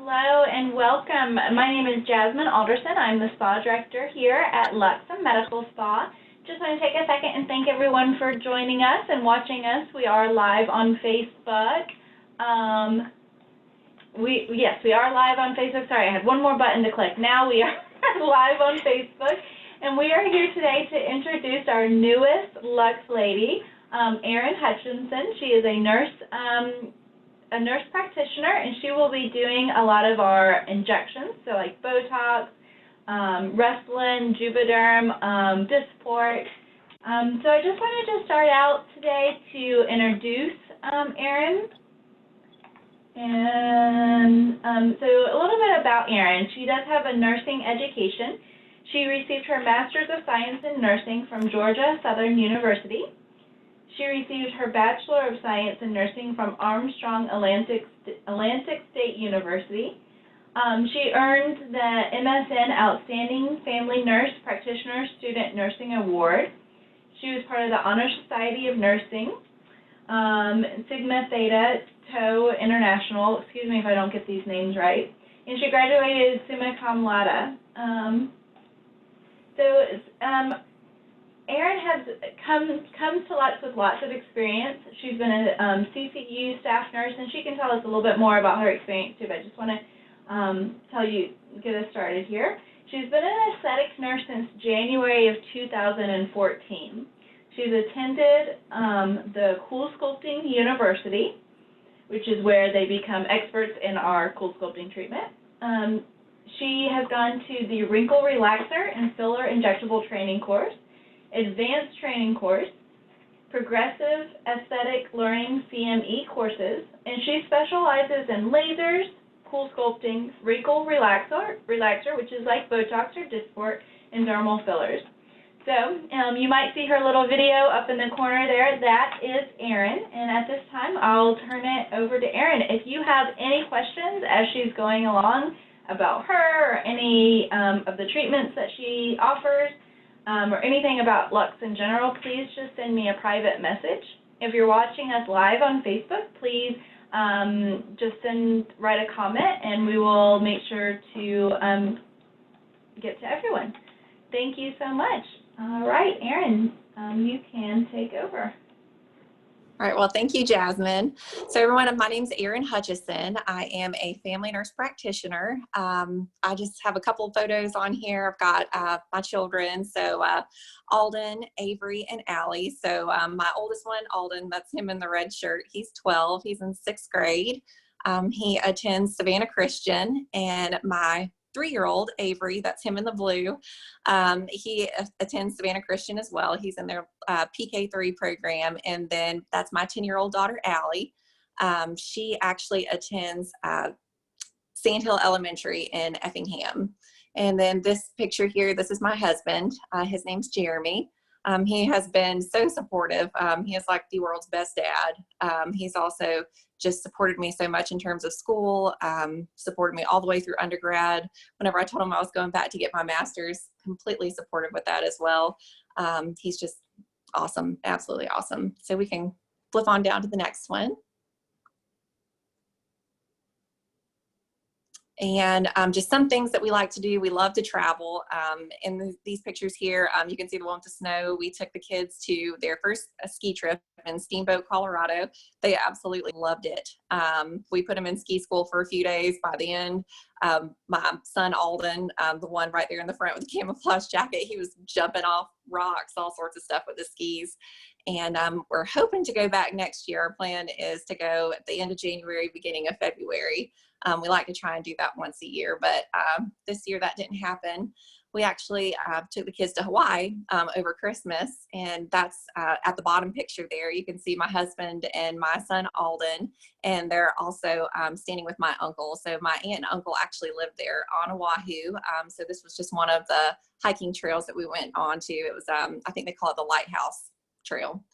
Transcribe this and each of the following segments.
Hello and welcome. My name is Jasmine Alderson. I'm the spa director here at LUX Medical Spa. Just want to take a second and thank everyone for joining us and watching us. We are live on Facebook. Yes, we are live on Facebook. Sorry, I had one more button to click. Now we are live on Facebook, and we are here today to introduce our newest LUX lady, Erin Hutcheson. She is a nurse practitioner, and she will be doing a lot of our injections, so like Botox, Restylane, Juvederm, Dysport. So I just wanted to start out today to introduce Erin. And so a little bit about Erin. She does have a nursing education. She received her Master's of Science in Nursing from Georgia Southern University. She received her Bachelor of Science in Nursing from Armstrong Atlantic State University. She earned the MSN Outstanding Family Nurse Practitioner Student Nursing Award. She was part of the Honor Society of Nursing, Sigma Theta Tau International, excuse me if I don't get these names right, and she graduated summa cum laude. Erin comes to LUX with lots of experience. She's been a CCU staff nurse, and she can tell us a little bit more about her experience too, but I just want to get us started here. She's been an aesthetic nurse since January of 2014. She's attended the Cool Sculpting University, which is where they become experts in our cool sculpting treatment. She has gone to the Wrinkle Relaxer and Filler Injectable Training course, Advanced Training course, Progressive Aesthetic Learning CME courses, and she specializes in lasers, cool sculpting, wrinkle relaxer, which is like Botox or Dysport, and dermal fillers. So you might see her little video up in the corner there. That is Erin, and at this time I'll turn it over to Erin. If you have any questions as she's going along about her or any of the treatments that she offers, or anything about LUX in general, please just send me a private message. If you're watching us live on Facebook, please just write a comment, and we will make sure to get to everyone. Thank you so much. All right, Erin, you can take over. All right, well, thank you, Jasmine. So everyone, my name's Erin Hutcheson. I am a family nurse practitioner. I just have a couple of photos on here. I've got my children, so Alden, Avery, and Allie. So my oldest one, Alden, that's him in the red shirt. He's 12. He's in 6th grade. He attends Savannah Christian, and my 3-year-old Avery, that's him in the blue, he attends Savannah Christian as well. He's in their PK3 program. And then that's my 10-year-old daughter Allie. She actually attends Sandhill Elementary in Effingham. And then this picture here, this is my husband. His name's Jeremy. He has been so supportive. He is like the world's best dad. He's also just supported me so much in terms of school, supported me all the way through undergrad. Whenever I told him I was going back to get my master's, completely supportive with that as well. He's just awesome, absolutely awesome. So we can flip on down to the next one. And just some things that we like to do. We love to travel. In these pictures here, you can see the one with the snow. We took the kids to their first ski trip in Steamboat, Colorado. They absolutely loved it. We put them in ski school for a few days. By the end, my son Alden, the one right there in the front with the camouflage jacket, he was jumping off rocks, all sorts of stuff with the skis. And we're hoping to go back next year. Our plan is to go at the end of January, beginning of February. We like to try and do that once a year, but this year that didn't happen. We actually took the kids to Hawaii over Christmas, and that's at the bottom picture there. You can see my husband and my son Alden, and they're also standing with my uncle. So my aunt and uncle actually lived there on Oahu. So this was just one of the hiking trails that we went on to. It was, I think they call it the Lighthouse Trail.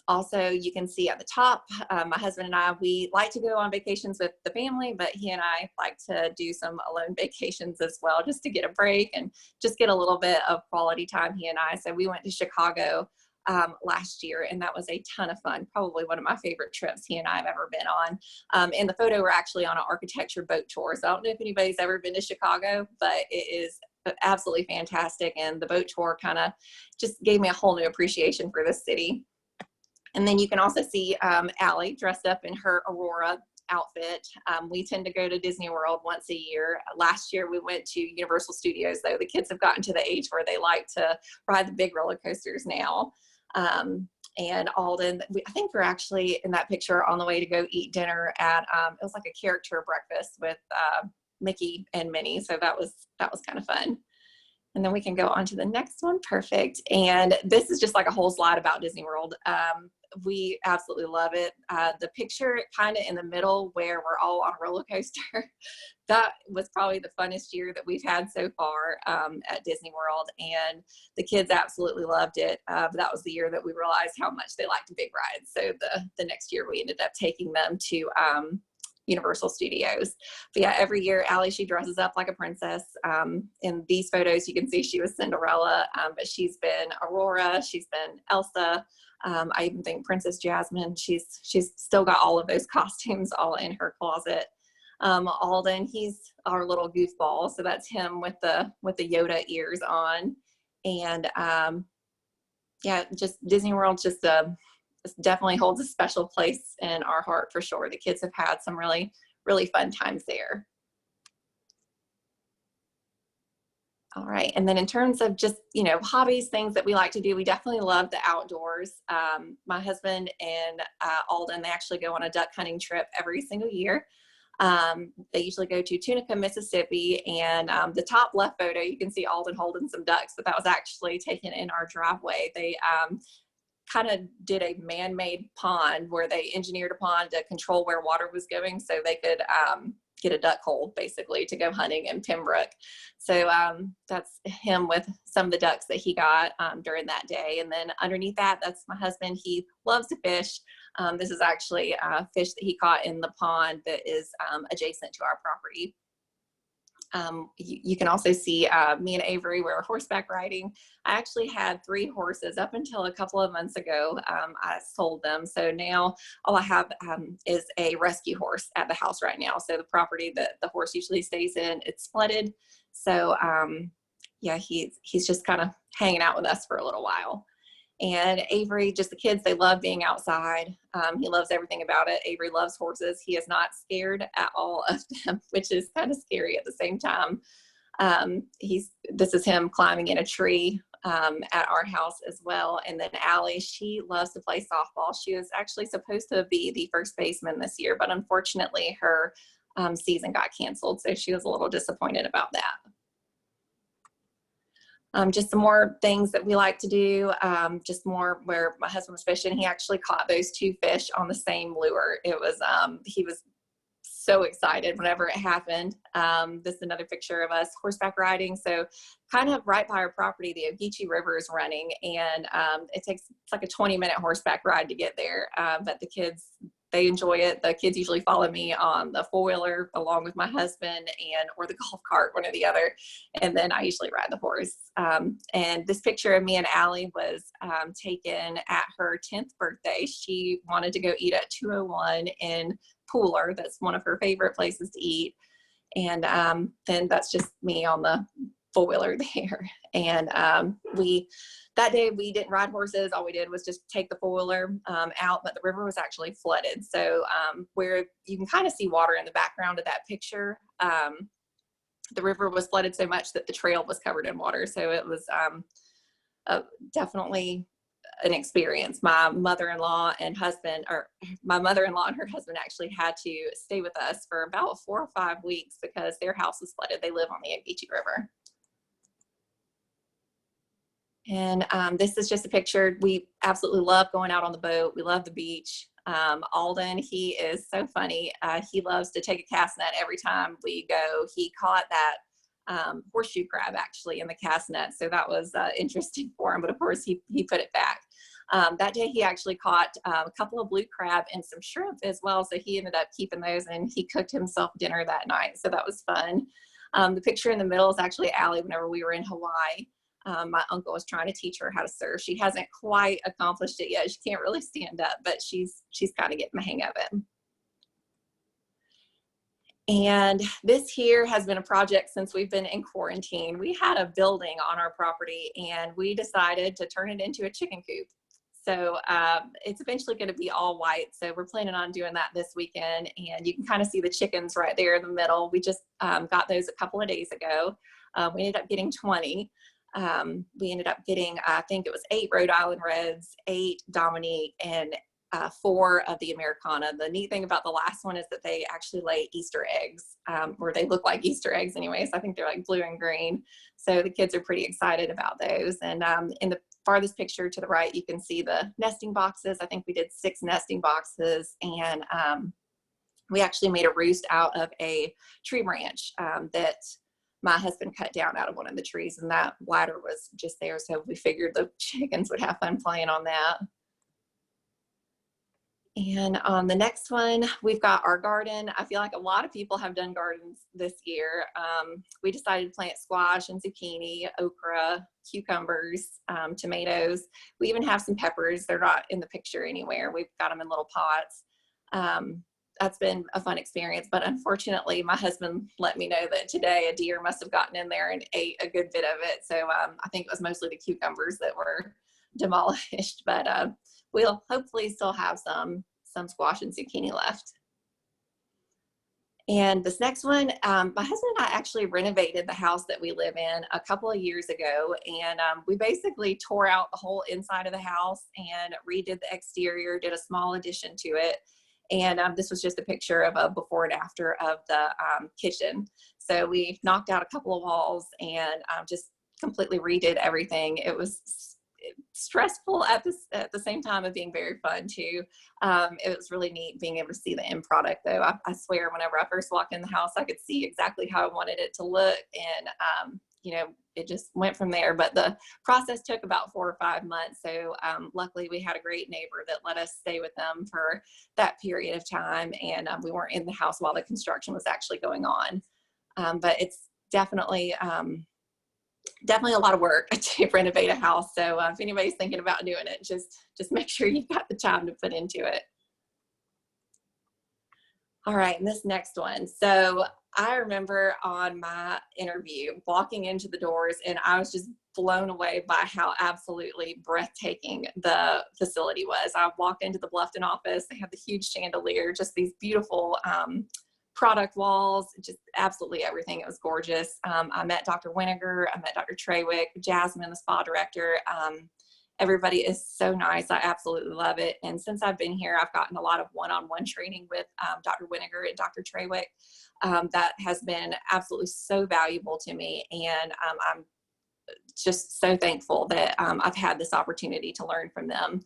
Also, you can see at the top, my husband and I, we like to go on vacations with the family, but he and I like to do some alone vacations as well, just to get a break and just get a little bit of quality time, he and I. So we went to Chicago last year, and that was a ton of fun. Probably one of my favorite trips he and I have ever been on. In the photo, we're actually on an architecture boat tour. So I don't know if anybody's ever been to Chicago, but it is absolutely fantastic. And the boat tour kind of just gave me a whole new appreciation for this city. And then you can also see Allie dressed up in her Aurora outfit. We tend to go to Disney World once a year. Last year we went to Universal Studios, though. The kids have gotten to the age where they like to ride the big roller coasters now. And Alden, I think we're actually in that picture on the way to go eat dinner at, it was like a character breakfast with Mickey and Minnie. So that was kind of fun. And then we can go on to the next one. Perfect. And this is just like a whole slide about Disney World. We absolutely love it. The picture kind of in the middle where we're all on a roller coaster, that was probably the funnest year that we've had so far at Disney World. And the kids absolutely loved it. But that was the year that we realized how much they liked big rides. So the next year we ended up taking them to Universal Studios. But yeah, every year Allie, she dresses up like a princess. In these photos, you can see she was Cinderella, but she's been Aurora, she's been Elsa. I even think Princess Jasmine, she's still got all of those costumes all in her closet. Alden, he's our little goofball. So that's him with the Yoda ears on. And yeah, just Disney World just definitely holds a special place in our heart for sure. The kids have had some really, really fun times there. All right, and then in terms of just, hobbies, things that we like to do, we definitely love the outdoors. My husband and Alden, they actually go on a duck hunting trip every single year. They usually go to Tunica, Mississippi, and the top left photo, you can see Alden holding some ducks, but that was actually taken in our driveway. They kind of did a man-made pond where they engineered a pond to control where water was going so they could get a duck hole basically to go hunting in Pembroke. So that's him with some of the ducks that he got during that day. And then underneath that, that's my husband. He loves to fish. This is actually a fish that he caught in the pond that is adjacent to our property. You can also see me and Avery were horseback riding. I actually had 3 horses up until a couple of months ago. I sold them. So now all I have is a rescue horse at the house right now. So the property that the horse usually stays in, it's flooded. So yeah, he's just kind of hanging out with us for a little while. And Avery, just the kids, they love being outside. He loves everything about it. Avery loves horses. He is not scared at all of them, which is kind of scary at the same time. This is him climbing in a tree at our house as well. And then Allie, she loves to play softball. She was actually supposed to be the first baseman this year, but unfortunately her season got canceled. So she was a little disappointed about that. Just some more things that we like to do, just more where my husband was fishing. He actually caught those 2 fish on the same lure. It was, he was so excited whenever it happened. This is another picture of us horseback riding. So kind of right by our property, the Ogeechee River is running, and it's like a 20-minute horseback ride to get there. But the kids, they enjoy it. The kids usually follow me on the 4-wheeler along with my husband or the golf cart, one or the other. And then I usually ride the horse. And this picture of me and Allie was taken at her 10th birthday. She wanted to go eat at 201 in Pooler. That's one of her favorite places to eat. And then that's just me on the 4-wheeler there. And that day we didn't ride horses. All we did was just take the 4-wheeler out, but the river was actually flooded. So where you can kind of see water in the background of that picture, the river was flooded so much that the trail was covered in water. So it was definitely an experience. My mother-in-law and her husband actually had to stay with us for about 4 or 5 weeks because their house was flooded. They live on the Ogeechee River. And this is just a picture. We absolutely love going out on the boat. We love the beach. Alden, he is so funny. He loves to take a cast net every time we go. He caught that horseshoe crab actually in the cast net. So that was interesting for him, but of course he put it back. That day he actually caught a couple of blue crab and some shrimp as well. So he ended up keeping those and he cooked himself dinner that night. So that was fun. The picture in the middle is actually Allie whenever we were in Hawaii. My uncle was trying to teach her how to surf. She hasn't quite accomplished it yet. She can't really stand up, but she's kind of getting the hang of it. And this here has been a project since we've been in quarantine. We had a building on our property and we decided to turn it into a chicken coop. So it's eventually going to be all white. So we're planning on doing that this weekend. And you can kind of see the chickens right there in the middle. We just got those a couple of days ago. We ended up getting 20. We ended up getting, I think it was 8 Rhode Island Reds, 8 Dominique, and 4 of the Americana. The neat thing about the last one is that they actually lay Easter eggs, or they look like Easter eggs anyways. I think they're like blue and green. So the kids are pretty excited about those. And in the farthest picture to the right, you can see the nesting boxes. I think we did 6 nesting boxes, and we actually made a roost out of a tree branch that my husband cut down out of one of the trees, and that ladder was just there. So we figured the chickens would have fun playing on that. And on the next one, we've got our garden. I feel like a lot of people have done gardens this year. We decided to plant squash and zucchini, okra, cucumbers, tomatoes. We even have some peppers. They're not in the picture anywhere. We've got them in little pots. That's been a fun experience, but unfortunately my husband let me know that today a deer must have gotten in there and ate a good bit of it. So I think it was mostly the cucumbers that were demolished, but we'll hopefully still have some squash and zucchini left. And this next one, my husband and I actually renovated the house that we live in a couple of years ago, and we basically tore out the whole inside of the house and redid the exterior, did a small addition to it. And this was just a picture of a before and after of the kitchen. So we knocked out a couple of walls and just completely redid everything. It was stressful at the same time of being very fun too. It was really neat being able to see the end product though. I swear whenever I first walked in the house, I could see exactly how I wanted it to look, and you know, it just went from there. But the process took about 4 or 5 months. So luckily we had a great neighbor that let us stay with them for that period of time, and we weren't in the house while the construction was actually going on. But it's definitely a lot of work to renovate a house. So if anybody's thinking about doing it, just make sure you've got the time to put into it. All right, and this next one. So I remember on my interview walking into the doors, and I was just blown away by how absolutely breathtaking the facility was. I walked into the Bluffton office. They had the huge chandelier, just these beautiful product walls, just absolutely everything. It was gorgeous. I met Dr. Winiger, I met Dr. Trawick, Jasmine, the spa director. Everybody is so nice. I absolutely love it. And since I've been here, I've gotten a lot of one-on-one training with Dr. Winiger and Dr. Trawick. That has been absolutely so valuable to me. And I'm just so thankful that I've had this opportunity to learn from them.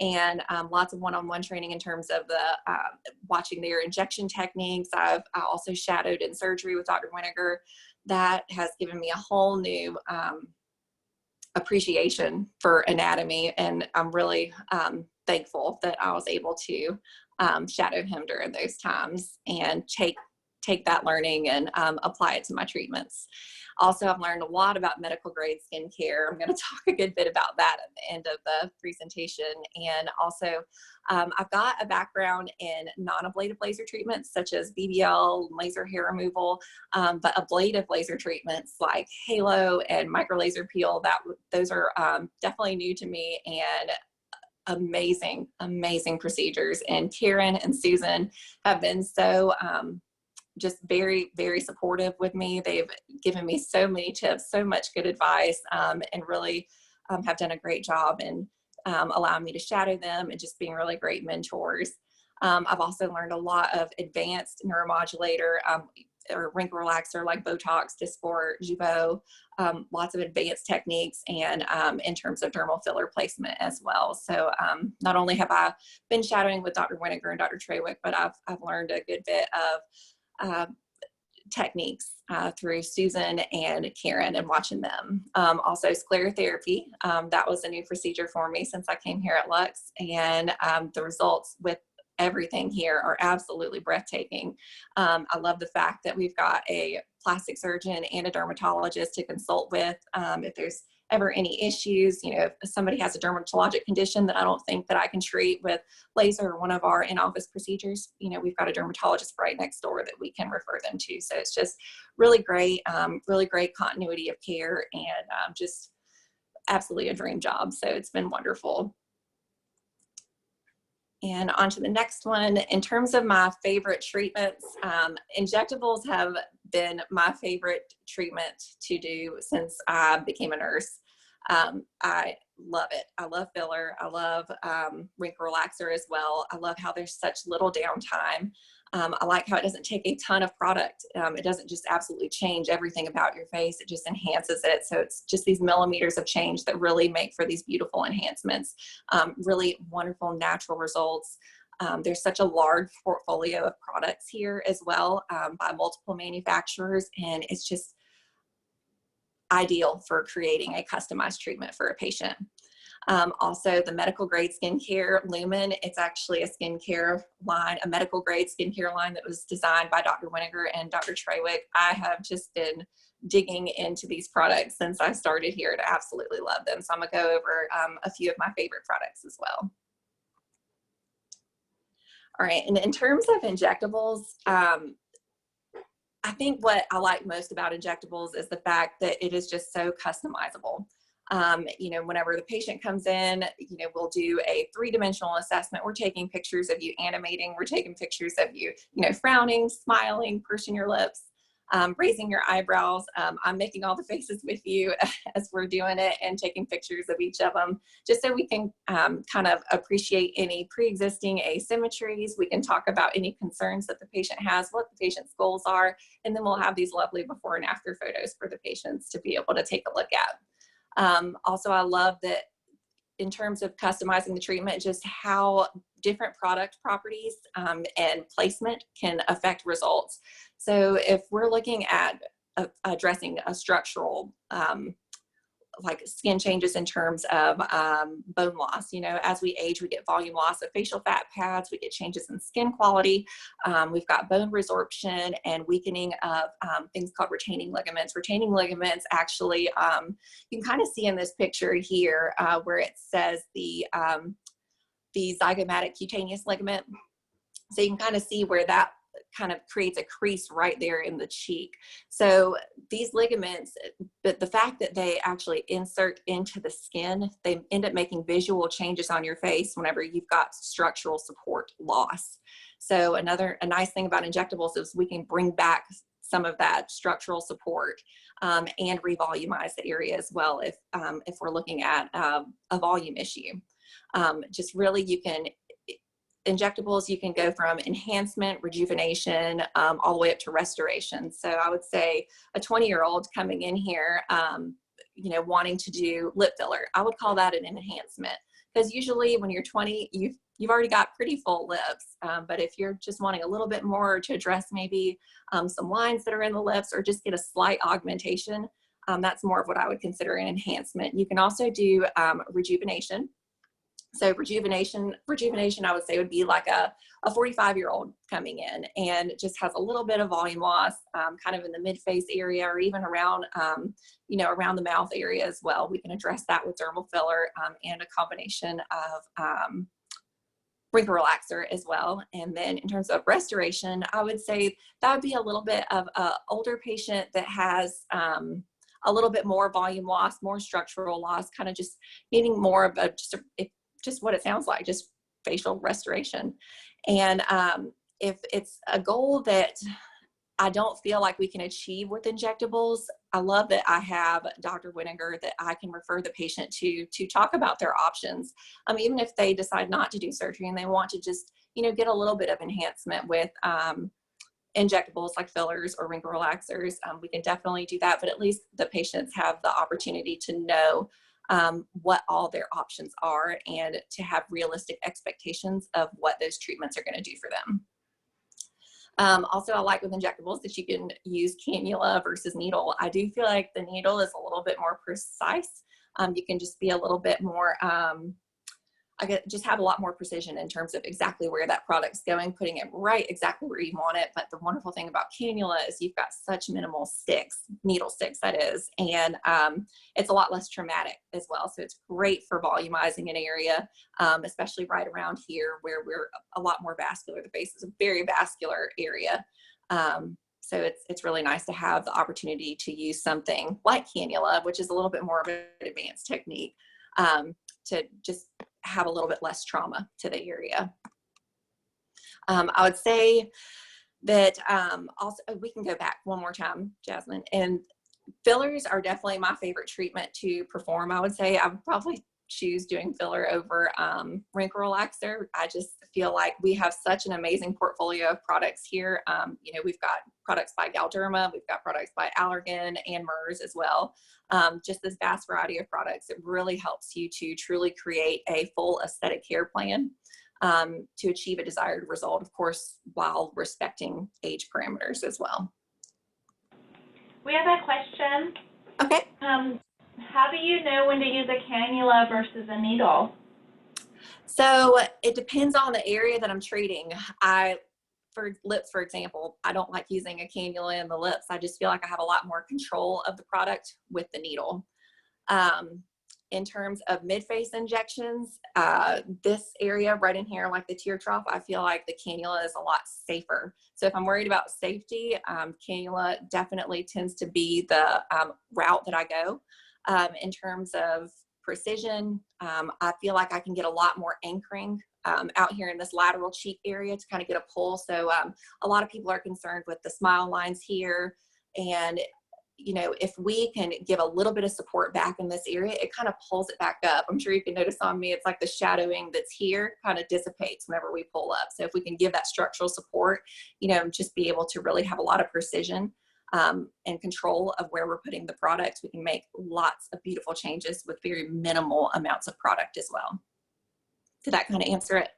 And lots of one-on-one training in terms of the watching their injection techniques. I also shadowed in surgery with Dr. Winiger. That has given me a whole new appreciation for anatomy, and I'm really thankful that I was able to shadow him during those times and take that learning and apply it to my treatments. Also, I've learned a lot about medical grade skincare. I'm going to talk a good bit about that at the end of the presentation. And also, I've got a background in non-ablative laser treatments such as BBL, laser hair removal, but ablative laser treatments like halo and micro laser peel, those are definitely new to me, and amazing procedures. And Karen and Susan have been so just very, very supportive with me. They've given me so many tips, so much good advice, and really have done a great job in allowing me to shadow them and just being really great mentors. I've also learned a lot of advanced neuromodulator or wrinkle relaxer like Botox, Dysport, Jeuveau, lots of advanced techniques, and in terms of dermal filler placement as well. So not only have I been shadowing with Dr. Winiger and Dr. Trawick, but I've learned a good bit of techniques through Susan and Karen and watching them. Also sclerotherapy, that was a new procedure for me since I came here at LUX, and the results with everything here are absolutely breathtaking. I love the fact that we've got a plastic surgeon and a dermatologist to consult with if there's ever any issues, you know, if somebody has a dermatologic condition that I don't think that I can treat with laser or one of our in-office procedures, you know, we've got a dermatologist right next door that we can refer them to. So it's just really great continuity of care, and just absolutely a dream job. So it's been wonderful. And on to the next one. In terms of my favorite treatments, injectables have been my favorite treatment to do since I became a nurse. I love it. I love filler. I love wrinkle relaxer as well. I love how there's such little downtime. I like how it doesn't take a ton of product. It doesn't just absolutely change everything about your face. It just enhances it. So it's just these millimeters of change that really make for these beautiful enhancements. Really wonderful natural results. There's such a large portfolio of products here as well, by multiple manufacturers, and it's just ideal for creating a customized treatment for a patient. Also, the medical grade skincare Lumen, it's actually a skincare line, a medical grade skincare line that was designed by Dr. Winiger and Dr. Trawick. I have just been digging into these products since I started here and absolutely love them. So I'm gonna go over a few of my favorite products as well. All right, and in terms of injectables, I think what I like most about injectables is the fact that it is just so customizable. You know, whenever the patient comes in, you know, we'll do a 3-dimensional assessment. We're taking pictures of you animating. We're taking pictures of you, you know, frowning, smiling, pursing your lips, raising your eyebrows. I'm making all the faces with you as we're doing it and taking pictures of each of them, just so we can kind of appreciate any pre-existing asymmetries. We can talk about any concerns that the patient has, what the patient's goals are, and then we'll have these lovely before and after photos for the patients to be able to take a look at. Also, I love that in terms of customizing the treatment, just how different product properties and placement can affect results. So if we're looking at addressing a structural like skin changes in terms of bone loss, you know, as we age, we get volume loss of facial fat pads, we get changes in skin quality, we've got bone resorption and weakening of things called retaining ligaments. Retaining ligaments actually, you can kind of see in this picture here where it says the zygomatic cutaneous ligament. So you can kind of see where that kind of creates a crease right there in the cheek. So these ligaments, but the fact that they actually insert into the skin, they end up making visual changes on your face whenever you've got structural support loss. So a nice thing about injectables is we can bring back some of that structural support and revolumize the area as well if we're looking at a volume issue. Just really injectables, you can go from enhancement, rejuvenation, all the way up to restoration. So I would say a 20-year-old coming in here, you know, wanting to do lip filler, I would call that an enhancement, because usually when you're 20, you've already got pretty full lips. But if you're just wanting a little bit more to address maybe some lines that are in the lips or just get a slight augmentation, that's more of what I would consider an enhancement. You can also do rejuvenation. So rejuvenation, I would say, would be like a 45-year-old coming in and just has a little bit of volume loss, kind of in the mid-face area or even around, you know, around the mouth area as well. We can address that with dermal filler and a combination of wrinkle relaxer as well. And then in terms of restoration, I would say that would be a little bit of an older patient that has a little bit more volume loss, more structural loss, kind of just needing more of just what it sounds like, just facial restoration. And if it's a goal that I don't feel like we can achieve with injectables, I love that I have Dr. Winiger that I can refer the patient to talk about their options. Even if they decide not to do surgery and they want to just, you know, get a little bit of enhancement with injectables like fillers or wrinkle relaxers, we can definitely do that, but at least the patients have the opportunity to know what all their options are and to have realistic expectations of what those treatments are going to do for them. Also, I like with injectables that you can use cannula versus needle. I do feel like the needle is a little bit more precise. You can just be a little bit more just have a lot more precision in terms of exactly where that product's going, putting it right exactly where you want it. But the wonderful thing about cannula is you've got such minimal sticks, needle sticks that is, and it's a lot less traumatic as well. So it's great for volumizing an area, especially right around here where we're a lot more vascular. The face is a very vascular area. So it's really nice to have the opportunity to use something like cannula, which is a little bit more of an advanced technique, to just have a little bit less trauma to the area. I would say that also, we can go back one more time, Jasmine, and fillers are definitely my favorite treatment to perform. I would say I would probably choose doing filler over wrinkle relaxer. I just feel like we have such an amazing portfolio of products here. You know, we've got products by Galderma, we've got products by Allergan and MERS as well. Just this vast variety of products. It really helps you to truly create a full aesthetic care plan to achieve a desired result, of course, while respecting age parameters as well. We have a question. Okay. How do you know when to use a cannula versus a needle? So it depends on the area that I'm treating. For lips, for example, I don't like using a cannula in the lips. I just feel like I have a lot more control of the product with the needle. In terms of mid-face injections, this area right in here, like the tear trough, I feel like the cannula is a lot safer. So if I'm worried about safety, cannula definitely tends to be the route that I go. In terms of precision, I feel like I can get a lot more anchoring out here in this lateral cheek area to kind of get a pull. So a lot of people are concerned with the smile lines here. And, you know, if we can give a little bit of support back in this area, it kind of pulls it back up. I'm sure you can notice on me, it's like the shadowing that's here kind of dissipates whenever we pull up. So if we can give that structural support, you know, just be able to really have a lot of precision and control of where we're putting the product, we can make lots of beautiful changes with very minimal amounts of product as well. Did that kind of answer it?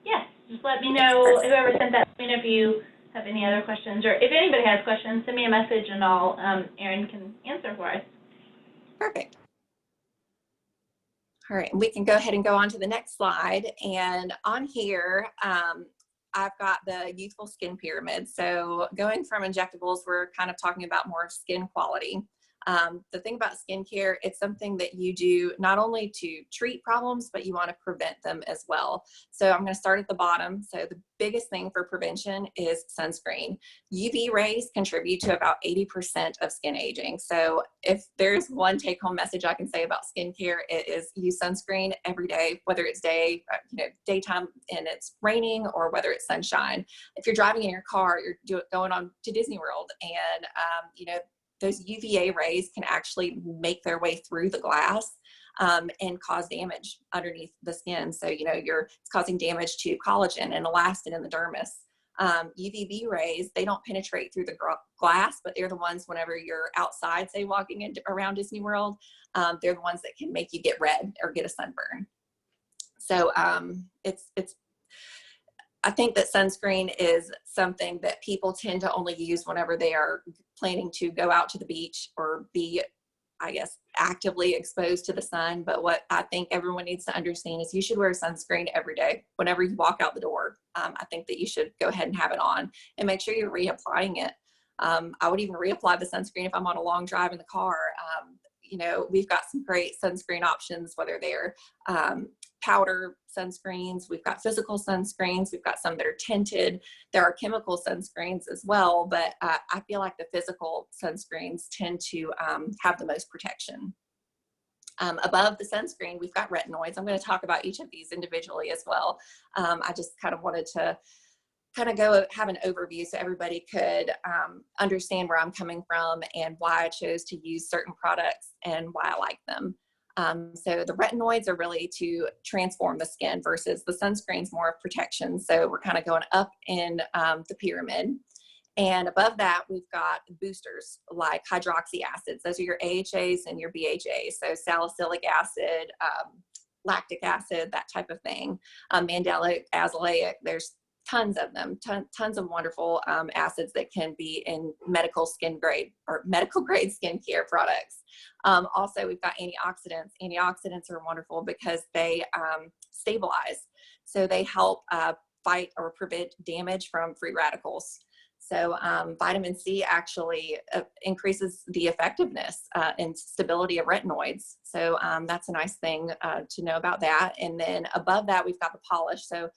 Yes, just let me know, whoever sent that, let me know if you have any other questions, or if anybody has questions, send me a message and I'll, Erin can answer for us. Perfect. All right, we can go ahead and go on to the next slide. And on here, I've got the Youthful Skin Pyramid. So going from injectables, we're kind of talking about more of skin quality. The thing about skincare, it's something that you do not only to treat problems, but you want to prevent them as well. So I'm going to start at the bottom. So the biggest thing for prevention is sunscreen. UV rays contribute to about 80% of skin aging. So if there's one take-home message I can say about skincare, it is use sunscreen every day, whether it's daytime and it's raining, or whether it's sunshine. If you're driving in your car, you're going on to Disney World, and those UVA rays can actually make their way through the glass and cause damage underneath the skin. So, it's causing damage to collagen and elastin in the dermis. UVB rays, they don't penetrate through the glass, but they're the ones whenever you're outside, say walking around Disney World, they're the ones that can make you get red or get a sunburn. So I think that sunscreen is something that people tend to only use whenever they are planning to go out to the beach or be, I guess, actively exposed to the sun. But what I think everyone needs to understand is you should wear sunscreen every day. Whenever you walk out the door, I think that you should go ahead and have it on and make sure you're reapplying it. I would even reapply the sunscreen if I'm on a long drive in the car. We've got some great sunscreen options, whether they're powder sunscreens, we've got physical sunscreens, we've got some that are tinted. There are chemical sunscreens as well, but I feel like the physical sunscreens tend to have the most protection. Above the sunscreen, we've got retinoids. I'm going to talk about each of these individually as well. I just kind of wanted to go have an overview so everybody could understand where I'm coming from and why I chose to use certain products and why I like them. So the retinoids are really to transform the skin versus the sunscreen's more of protection. So we're kind of going up in the pyramid. And above that, we've got boosters like hydroxy acids. Those are your AHAs and your BHAs. So salicylic acid, lactic acid, that type of thing. Mandelic, azelaic, there's tons of them, tons of wonderful acids that can be in medical skin grade or medical grade skincare products. Also, we've got antioxidants. Antioxidants are wonderful because they stabilize. So they help fight or prevent damage from free radicals. So vitamin C actually increases the effectiveness and stability of retinoids. So that's a nice thing to know about that. And then above that, we've got the polish. So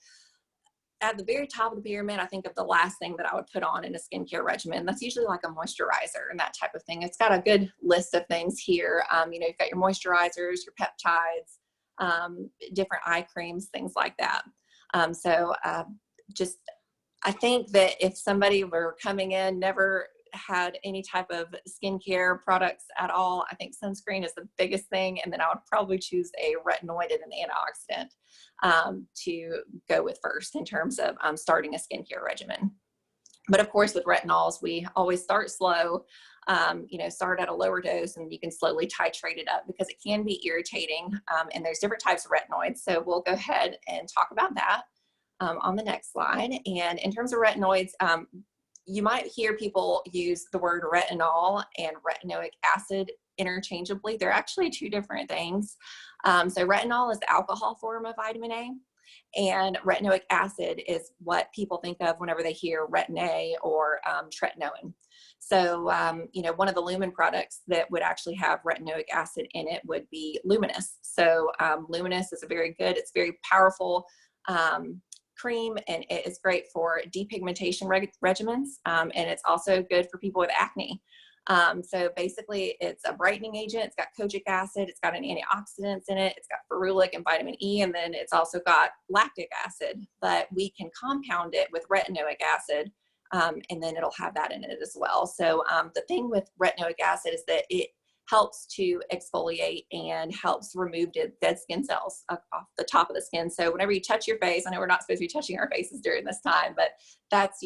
at the very top of the pyramid, I think of the last thing that I would put on in a skincare regimen. That's usually like a moisturizer and that type of thing. It's got a good list of things here. You know, you've got your moisturizers, your peptides, different eye creams, things like that. I think that if somebody were coming in, never had any type of skincare products at all, I think sunscreen is the biggest thing. And then I would probably choose a retinoid and an antioxidant to go with first in terms of starting a skincare regimen. But of course, with retinols, we always start slow, you know, start at a lower dose and you can slowly titrate it up because it can be irritating. And there's different types of retinoids. So we'll go ahead and talk about that on the next slide. And in terms of retinoids, you might hear people use the word retinol and retinoic acid interchangeably. They're actually two different things. So retinol is the alcohol form of vitamin A, and retinoic acid is what people think of whenever they hear Retin-A or tretinoin. So, you know, one of the Lumen products that would actually have retinoic acid in it would be Luminous. So Luminous is it's very powerful cream, and it is great for depigmentation regimens, and it's also good for people with acne. So basically it's a brightening agent. It's got kojic acid. It's got an antioxidants in it. It's got ferulic and vitamin E, and then it's also got lactic acid, but we can compound it with retinoic acid, and then it'll have that in it as well. So the thing with retinoic acid is that it helps to exfoliate and helps remove dead skin cells off the top of the skin. So whenever you touch your face, I know we're not supposed to be touching our faces during this time, but that's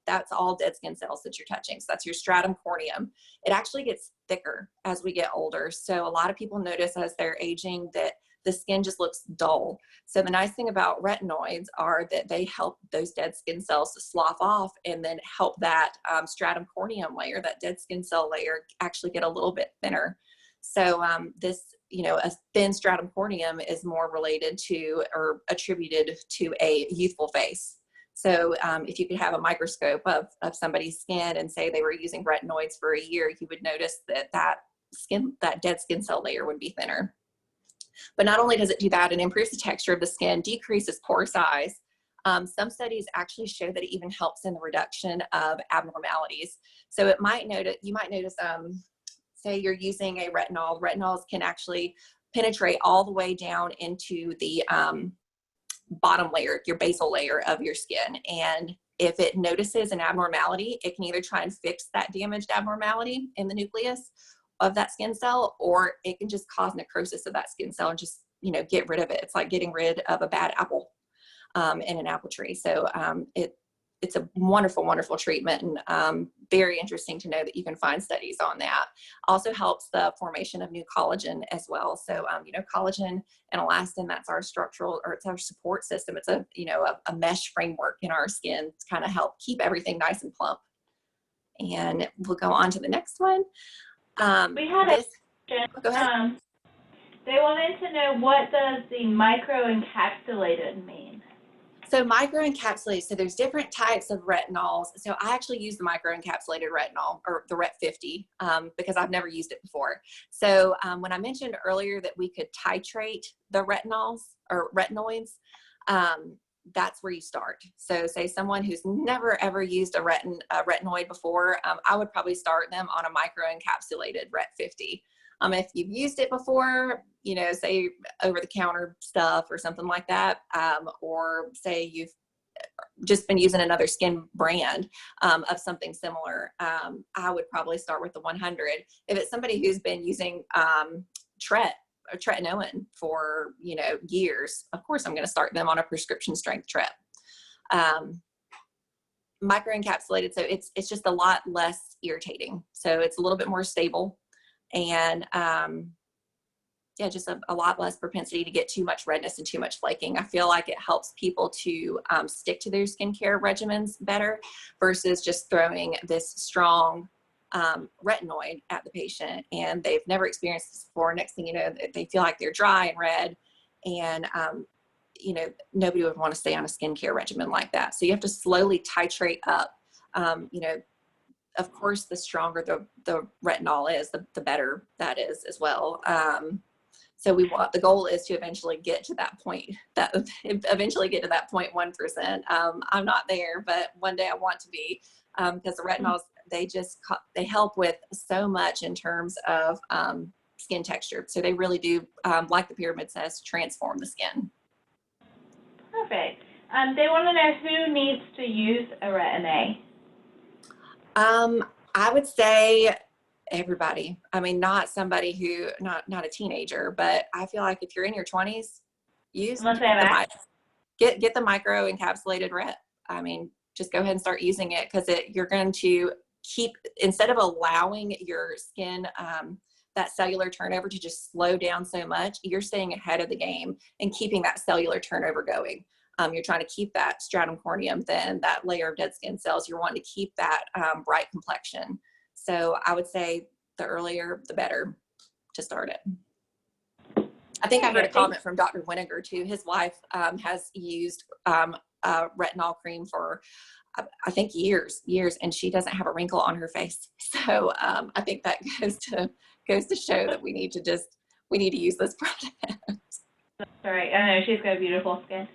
that's all dead skin cells that you're touching. So that's your stratum corneum. It actually gets thicker as we get older. So a lot of people notice as they're aging that the skin just looks dull. So the nice thing about retinoids are that they help those dead skin cells to slough off and then help that stratum corneum layer, that dead skin cell layer, actually get a little bit thinner. So this, you know, a thin stratum corneum is more related to or attributed to a youthful face. So if you could have a microscope of somebody's skin and say they were using retinoids for a year, you would notice that dead skin cell layer would be thinner. But not only does it do that, it improves the texture of the skin, decreases pore size. Some studies actually show that it even helps in the reduction of abnormalities. So you might notice, say you're using a retinol. Retinols can actually penetrate all the way down into the bottom layer, your basal layer of your skin. And if it notices an abnormality, it can either try and fix that damaged abnormality in the nucleus of that skin cell, or it can just cause necrosis of that skin cell and just, you know, get rid of it. It's like getting rid of a bad apple in an apple tree. So it's a wonderful, wonderful treatment, and very interesting to know that you can find studies on that. Also helps the formation of new collagen as well. So, you know, collagen and elastin, that's our structural, or it's our support system. It's a, you know, a mesh framework in our skin to kind of help keep everything nice and plump. And we'll go on to the next one. We had a question. Go ahead. They wanted to know, what does the microencapsulated mean? So microencapsulated, so there's different types of retinols. So I actually use the microencapsulated retinol, or the Ret 50, because I've never used it before. So when I mentioned earlier that we could titrate the retinols or retinoids, that's where you start. So say someone who's never ever used a retinoid before, I would probably start them on a microencapsulated Ret 50. If you've used it before, you know, say over the counter stuff or something like that, or say you've just been using another skin brand of something similar, I would probably start with the 100. If it's somebody who's been using tretinoin for, you know, years, of course I'm going to start them on a prescription strength tret. Microencapsulated, so it's just a lot less irritating. So it's a little bit more stable, and yeah, just a lot less propensity to get too much redness and too much flaking. I feel like it helps people to stick to their skincare regimens better versus just throwing this strong retinoid at the patient and they've never experienced this before. Next thing you know, they feel like they're dry and red, and you know, nobody would want to stay on a skincare regimen like that. So you have to slowly titrate up. You know, of course, the stronger the retinol is, the better that is as well. So the goal is to eventually get to that point, eventually get to that 0.1%. I'm not there, but one day I want to be, because the retinols, they help with so much in terms of skin texture. So they really do, like the pyramid says, transform the skin. Perfect. They want to know who needs to use a Retin-A. I would say everybody. I mean, not somebody who, not a teenager, but I feel like if you're in your 20s, use Unless they have get the micro encapsulated ret. I mean, just go ahead and start using it, because you're going to keep, instead of allowing your skin that cellular turnover to just slow down so much, you're staying ahead of the game and keeping that cellular turnover going. You're trying to keep that stratum corneum thin, that layer of dead skin cells. You're wanting to keep that bright complexion. So I would say the earlier, the better to start it. I think I heard a comment from Dr. Winiger too. His wife has used retinol cream for, I think, years, and she doesn't have a wrinkle on her face. So I think that goes to show that we need to use this product. That's all right. I know she's got beautiful skin.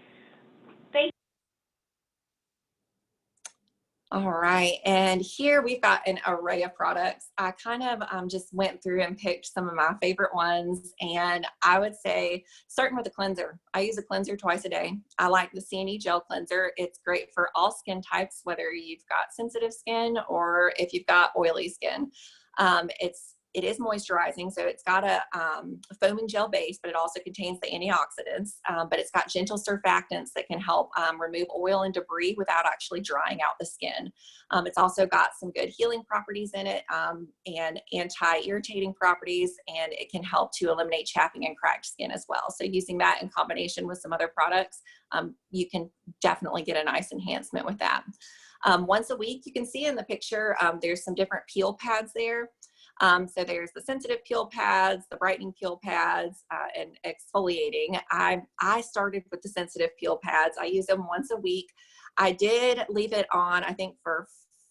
All right, and here we've got an array of products. I kind of just went through and picked some of my favorite ones, and I would say starting with a cleanser. I use a cleanser twice a day. I like the C&E gel cleanser. It's great for all skin types, whether you've got sensitive skin or if you've got oily skin. It is moisturizing, so it's got a foaming gel base, but it also contains the antioxidants, but it's got gentle surfactants that can help remove oil and debris without actually drying out the skin. It's also got some good healing properties in it, and anti-irritating properties, and it can help to eliminate chapping and cracked skin as well. So using that in combination with some other products, you can definitely get a nice enhancement with that. Once a week, you can see in the picture, there's some different peel pads there. So there's the sensitive peel pads, the brightening peel pads, and exfoliating. I started with the sensitive peel pads. I use them once a week. I did leave it on, I think, for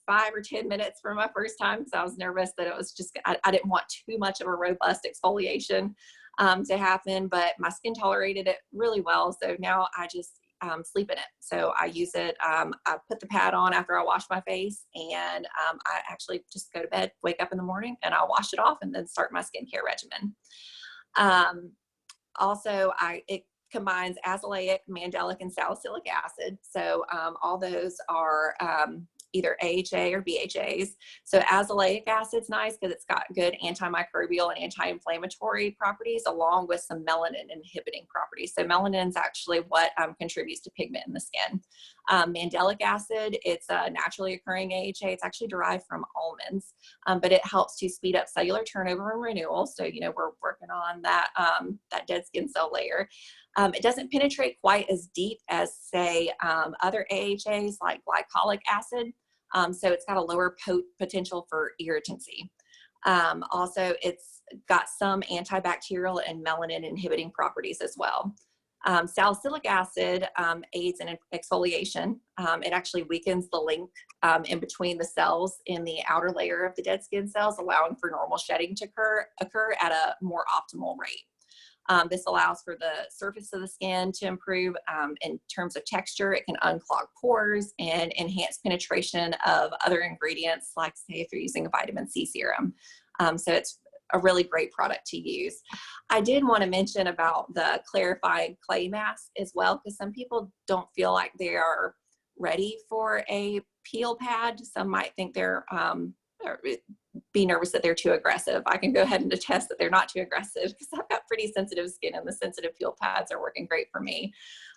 5 or 10 minutes for my first time, because I was nervous that it was just, I didn't want too much of a robust exfoliation to happen, but my skin tolerated it really well. So now I just sleep in it. So I use it, I put the pad on after I wash my face, and I actually just go to bed, wake up in the morning, and I'll wash it off and then start my skincare regimen. Also, it combines azelaic, mandelic, and salicylic acid. So all those are either AHA or BHAs. So azelaic acid's nice because it's got good antimicrobial and anti-inflammatory properties, along with some melanin inhibiting properties. So melanin is actually what contributes to pigment in the skin. Mandelic acid, it's a naturally occurring AHA. It's actually derived from almonds, but it helps to speed up cellular turnover and renewal. So, you know, we're working on that, that dead skin cell layer. It doesn't penetrate quite as deep as, say, other AHAs like glycolic acid. So it's got a lower potential for irritancy. Also, it's got some antibacterial and melanin inhibiting properties as well. Salicylic acid aids in exfoliation. It actually weakens the link in between the cells in the outer layer of the dead skin cells, allowing for normal shedding to occur at a more optimal rate. This allows for the surface of the skin to improve in terms of texture. It can unclog pores and enhance penetration of other ingredients, like, say, if you're using a vitamin C serum. So it's a really great product to use. I did want to mention about the clarifying clay mask as well, because some people don't feel like they are ready for a peel pad. Some might think they're be nervous that they're too aggressive. I can go ahead and attest that they're not too aggressive, because I've got pretty sensitive skin and the sensitive peel pads are working great for me.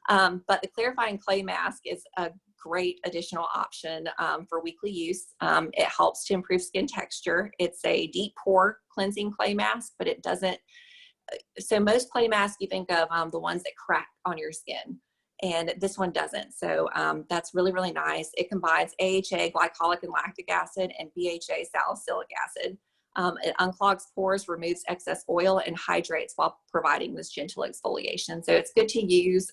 But the clarifying clay mask is a great additional option for weekly use. It helps to improve skin texture. It's a deep pore cleansing clay mask, but it doesn't so most clay masks you think of the ones that crack on your skin, and this one doesn't. So that's really, really nice. It combines AHA, glycolic and lactic acid, and BHA, salicylic acid. It unclogs pores, removes excess oil, and hydrates while providing this gentle exfoliation. So it's good to use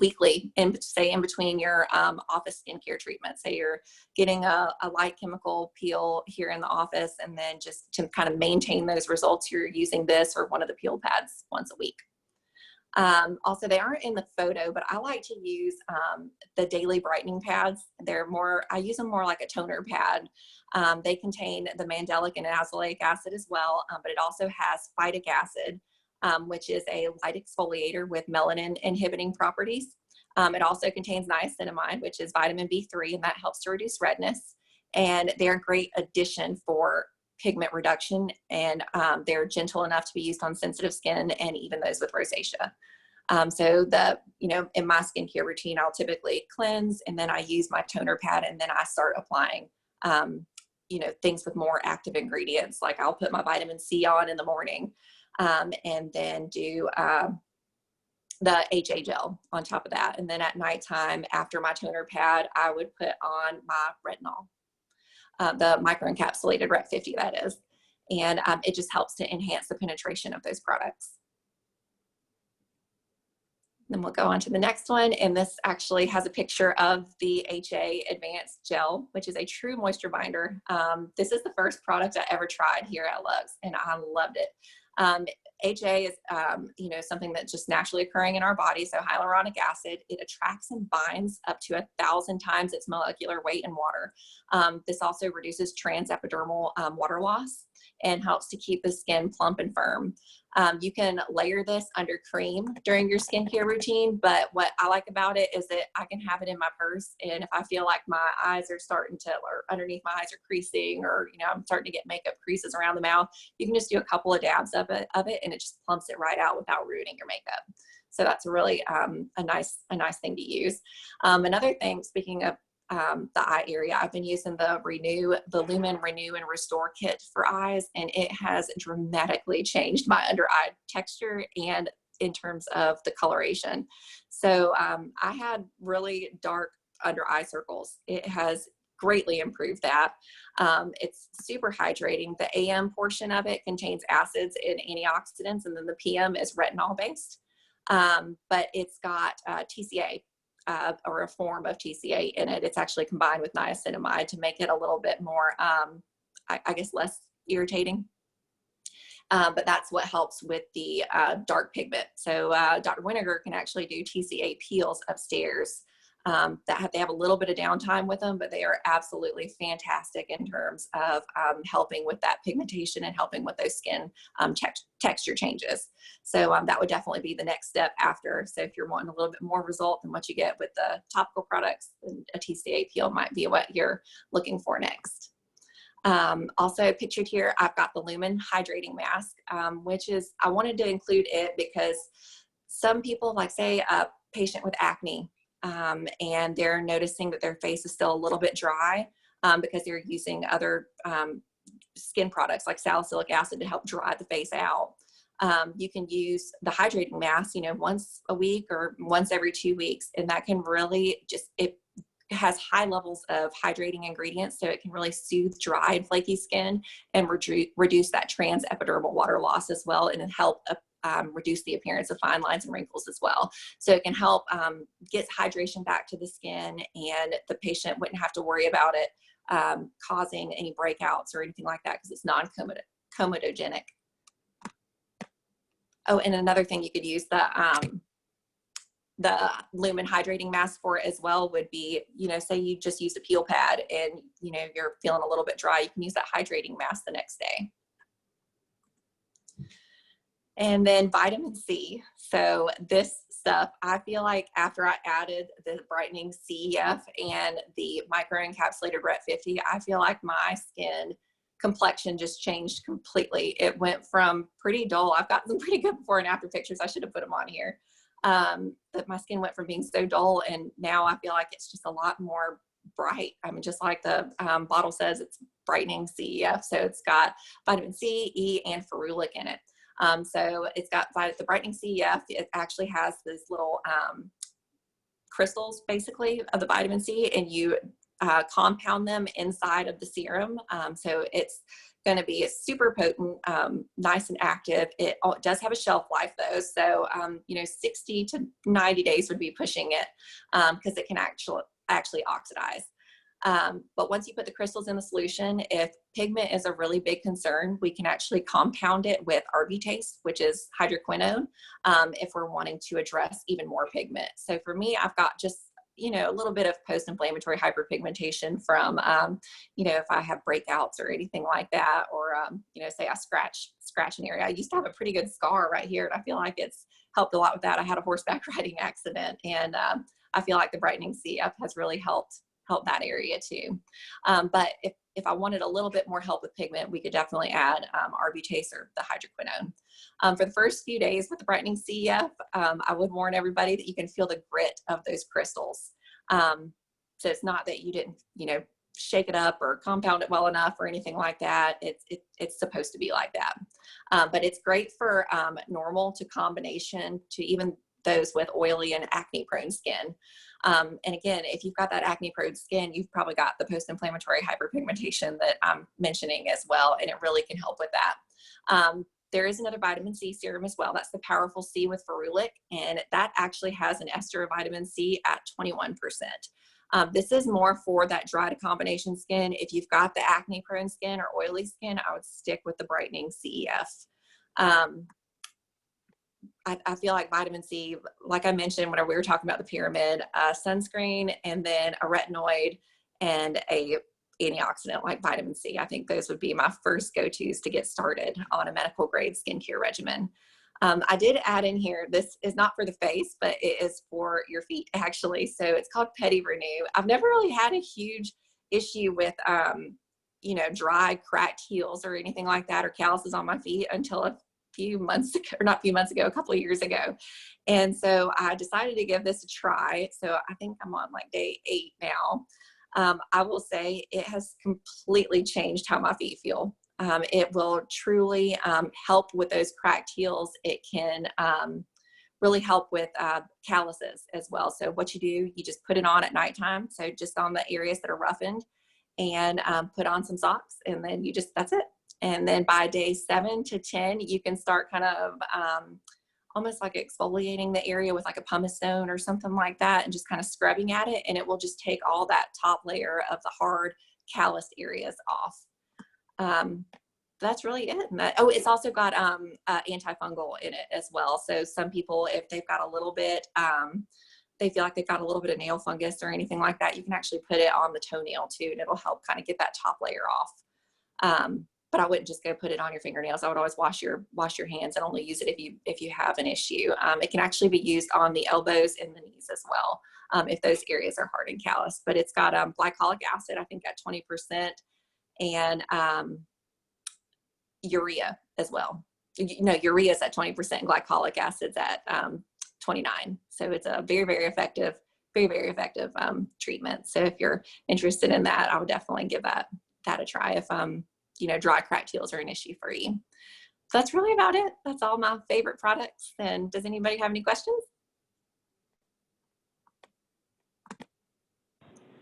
weekly, say in between your office skincare treatment. Say you're getting a light chemical peel here in the office, and then just to kind of maintain those results, you're using this or one of the peel pads once a week. Also, they aren't in the photo, but I like to use the daily brightening pads. I use them more like a toner pad. They contain the mandelic and azelaic acid as well, but it also has phytic acid, which is a light exfoliator with melanin inhibiting properties. It also contains niacinamide, which is vitamin B3, and that helps to reduce redness. And they're a great addition for pigment reduction, and they're gentle enough to be used on sensitive skin and even those with rosacea. So in my skincare routine, I'll typically cleanse, and then I use my toner pad, and then I start applying, things with more active ingredients. Like I'll put my vitamin C on in the morning, and then do the HA gel on top of that. And then at nighttime, after my toner pad, I would put on my retinol, the microencapsulated Ret 50, that is. And it just helps to enhance the penetration of those products. Then we'll go on to the next one. And this actually has a picture of the HA Advanced Gel, which is a true moisture binder. This is the first product I ever tried here at LUX, and I loved it. HA is, something that's just naturally occurring in our body. So hyaluronic acid, it attracts and binds up to 1,000 times its molecular weight in water. This also reduces transepidermal water loss and helps to keep the skin plump and firm. You can layer this under cream during your skincare routine, but what I like about it is that I can have it in my purse, and if I feel like my eyes are starting to, or underneath my eyes are creasing, or I'm starting to get makeup creases around the mouth, you can just do a couple of dabs of it, and it just plumps it right out without ruining your makeup. So that's really a nice thing to use. Another thing, speaking of the eye area, I've been using the Lumen Renew and Restore kit for eyes, and it has dramatically changed my under eye texture and in terms of the coloration. So I had really dark under eye circles. It has greatly improved that. It's super hydrating. The AM portion of it contains acids and antioxidants, and then the PM is retinol based, but it's got TCA, or a form of TCA in it. It's actually combined with niacinamide to make it a little bit more, I guess, less irritating. But that's what helps with the dark pigment. So Dr. Winiger can actually do TCA peels upstairs. They have a little bit of downtime with them, but they are absolutely fantastic in terms of helping with that pigmentation and helping with those skin texture changes. So that would definitely be the next step after. So if you're wanting a little bit more result than what you get with the topical products, then a TCA peel might be what you're looking for next. Also pictured here, I've got the Lumen Hydrating Mask, which is, I wanted to include it because some people, like say a patient with acne, and they're noticing that their face is still a little bit dry because they're using other skin products like salicylic acid to help dry the face out. You can use the hydrating mask, once a week or once every 2 weeks, and that can really it has high levels of hydrating ingredients, so it can really soothe dry and flaky skin and reduce that transepidermal water loss as well, and help reduce the appearance of fine lines and wrinkles as well. So it can help get hydration back to the skin, and the patient wouldn't have to worry about it causing any breakouts or anything like that because it's non-comedogenic. Oh, and another thing you could use the Lumen Hydrating Mask for as well would be, say you just use a peel pad and, you're feeling a little bit dry, you can use that hydrating mask the next day. And then vitamin C. So this stuff, I feel like after I added the brightening CEF and the microencapsulated Ret 50, I feel like my skin complexion just changed completely. It went from pretty dull. I've got some pretty good before and after pictures. I should have put them on here. But my skin went from being so dull, and now I feel like it's just a lot more bright. I mean, just like the bottle says, it's brightening CEF. So it's got vitamin C, E, and ferulic in it. So it's got the brightening CEF. It actually has these little crystals, basically, of the vitamin C, and you compound them inside of the serum. So it's going to be super potent, nice and active. It does have a shelf life though. So, 60 to 90 days would be pushing it, because it can actually oxidize. But once you put the crystals in the solution, if pigment is a really big concern, we can actually compound it with arbutase, which is hydroquinone, if we're wanting to address even more pigment. So for me, I've got just a little bit of post-inflammatory hyperpigmentation from, if I have breakouts or anything like that, or, say I scratch an area. I used to have a pretty good scar right here, and I feel like it's helped a lot with that. I had a horseback riding accident, and I feel like the brightening CF has really helped that area too. But if I wanted a little bit more help with pigment, we could definitely add arbutase or the hydroquinone. For the first few days with the brightening CEF, I would warn everybody that you can feel the grit of those crystals. So it's not that you didn't, shake it up or compound it well enough or anything like that. It's supposed to be like that. But it's great for normal to combination to even those with oily and acne prone skin. And again, if you've got that acne prone skin, you've probably got the post-inflammatory hyperpigmentation that I'm mentioning as well, and it really can help with that. There is another vitamin C serum as well. That's the Powerful C with ferulic, and that actually has an ester of vitamin C at 21%. This is more for that dry to combination skin. If you've got the acne prone skin or oily skin, I would stick with the brightening CEF. I feel like vitamin C, like I mentioned when we were talking about the pyramid, sunscreen, and then a retinoid and a antioxidant like vitamin C. I think those would be my first go-tos to get started on a medical grade skincare regimen. I did add in here, this is not for the face, but it is for your feet actually. So it's called Pedi Renew. I've never really had a huge issue with, dry, cracked heels or anything like that, or calluses on my feet until a few months ago, or not a few months ago, a couple of years ago. And so I decided to give this a try. So I think I'm on like day 8 now. I will say it has completely changed how my feet feel. It will truly help with those cracked heels. It can really help with calluses as well. So what you do, you just put it on at nighttime. So just on the areas that are roughened, and put on some socks, and then that's it. And then by day 7 to 10, you can start kind of almost like exfoliating the area with like a pumice stone or something like that, and just kind of scrubbing at it. And it will just take all that top layer of the hard calloused areas off. That's really it. And it's also got antifungal in it as well. So some people, if they've got a little bit, they feel like they've got a little bit of nail fungus or anything like that, you can actually put it on the toenail too, and it'll help kind of get that top layer off. But I wouldn't just go put it on your fingernails. I would always wash your hands and only use it if you have an issue. It can actually be used on the elbows and the knees as well, if those areas are hard and callous. But it's got glycolic acid, I think, at 20%, and urea as well. Urea is at 20%, and glycolic acid's at 29. So it's a very, very effective treatment. So if you're interested in that, I would definitely give that a try if dry cracked heels are an issue for you. So that's really about it. That's all my favorite products. And does anybody have any questions?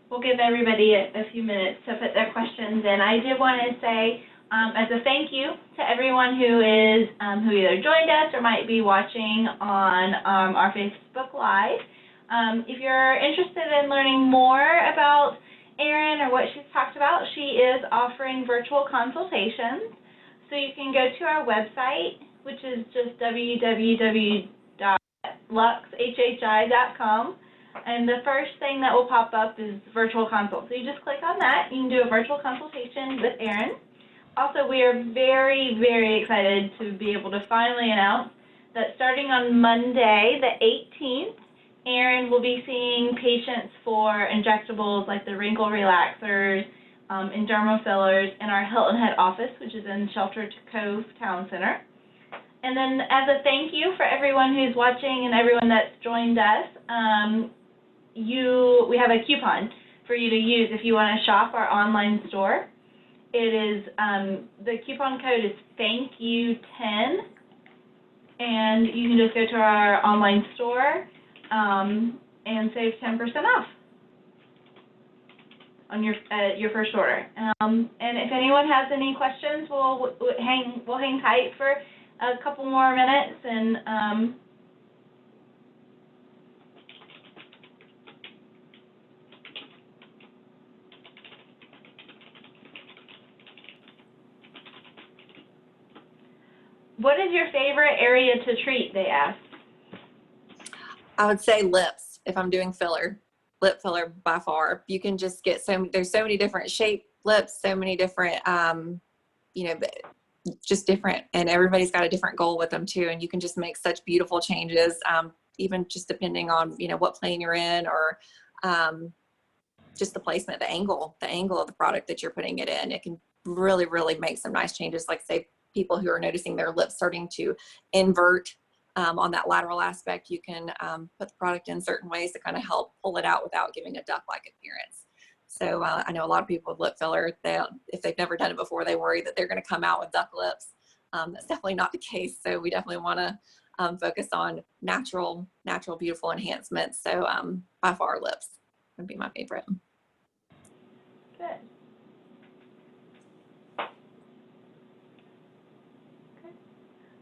We'll give everybody a few minutes to put their questions in. I did want to say, as a thank you to everyone who either joined us or might be watching on our Facebook Live. If you're interested in learning more about Erin or what she's talked about, she is offering virtual consultations. So you can go to our website, which is just www.luxhhi.com. And the first thing that will pop up is virtual consult. So you just click on that. You can do a virtual consultation with Erin. Also, we are very, very excited to be able to finally announce that starting on Monday, the 18th, Erin will be seeing patients for injectables like the wrinkle relaxers and dermal fillers in our Hilton Head office, which is in Shelter Cove Town Center. And then as a thank you for everyone who's watching and everyone that's joined us, we have a coupon for you to use if you want to shop our online store. It is, the coupon code is THANKYOU10, and you can just go to our online store and save 10% off on your first order. And if anyone has any questions, we'll hang tight for a couple more minutes, and what is your favorite area to treat, they asked? I would say lips if I'm doing filler. Lip filler by far. You can just get there's so many different shaped lips, so many different, you know, just different, and everybody's got a different goal with them too. And you can just make such beautiful changes, even just depending on, you know, what plane you're in, or just the placement, the angle of the product that you're putting it in. It can really, really make some nice changes. Like say people who are noticing their lips starting to invert on that lateral aspect, you can put the product in certain ways to kind of help pull it out without giving a duck-like appearance. So I know a lot of people with lip filler, if they've never done it before, they worry that they're going to come out with duck lips. That's definitely not the case. So we definitely want to focus on natural, beautiful enhancements. So by far, lips would be my favorite. Good. Okay.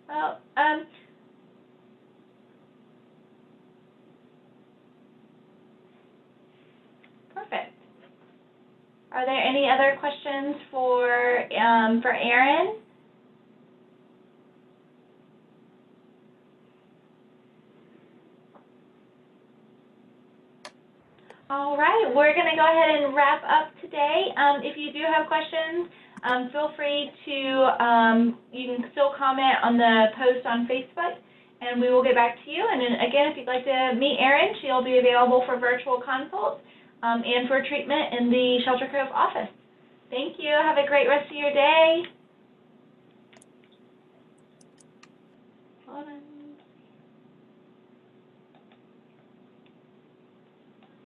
Well, perfect. Are there any other questions for Erin? All right, we're going to go ahead and wrap up today. If you do have questions, feel free to, you can still comment on the post on Facebook, and we will get back to you. And then again, if you'd like to meet Erin, she'll be available for virtual consults and for treatment in the Shelter Cove office. Thank you. Have a great rest of your day. Hold on.